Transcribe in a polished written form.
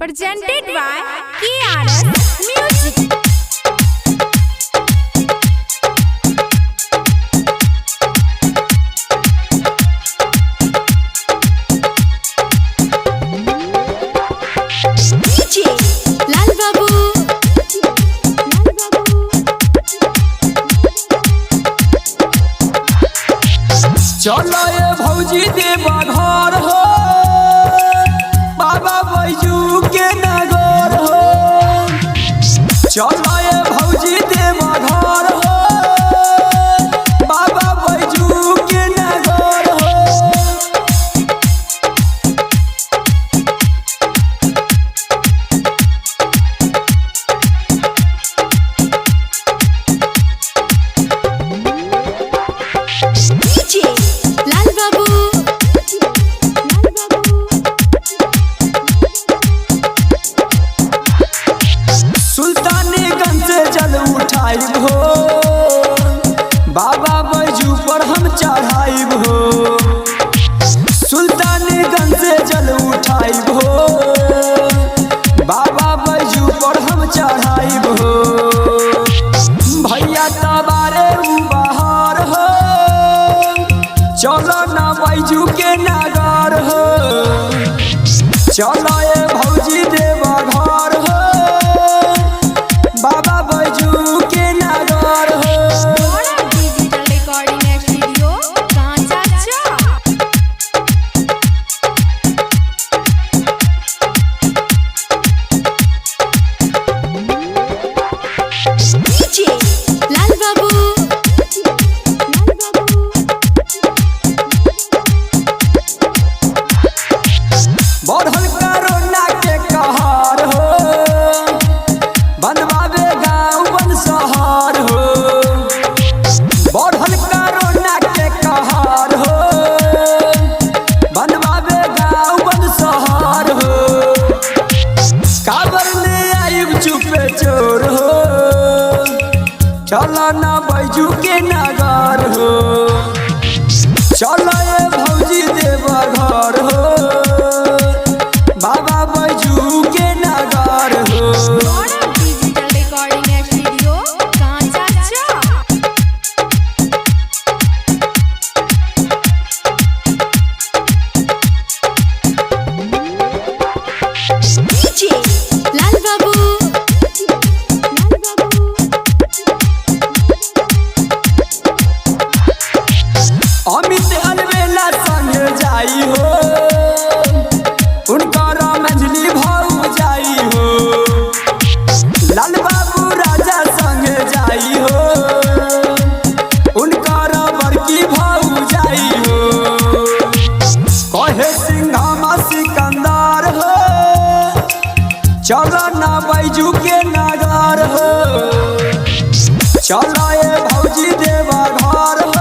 presented by KRS Music. DJ Lal Babu. चलो ये भौजी देवा घर हो बाबा बैजू के नगर हो। चलो ये भौजी देवा घर हो बाबा बैजू के नगर हो। DJ Lal Babu. सुल्तानगंज से जल उठाई हो बाबा बैजू पर हम चढ़ाई हो। सुल्तानगंज से जल उठाई हो बाबा बैजू पर हम चढ़ाई हो। भैया तबारे बाहर हो चलो ना बैजू के नगर हो। चलो ये भौजी देवा घर हो बाबा बैजू के नगर हो। डिजिटल रिकॉर्डिंग स्टूडियो कांचा चौक। DJ Lal Babu. बढ़ल कोरोना के कहर हो बनवावे गाँव बन शहर हो। बढ़ल कोरोना के कहर हो बनवावे गाँव बन शहर हो। काबर ले आइब चुपे चोर हो चलो ना बैजू के नगर हो। चलो ये भौजी देवा घर हो बाबा बैजू के नगर हो। डिजिटल रिकॉर्डिंग स्टूडियो कांचा चौक। DJ Lal Babu. अमित अलवेला संग जाई हो उनकर मंझली भाऊ जाई हो। लाल बाबू राजा संग जाई हो उनकर बड़की भाऊ जाई हो। कहे सिंघामा सिकंदर हो चलो ना बैजू के नगर हो। चलो ये भौजी देवा घर हो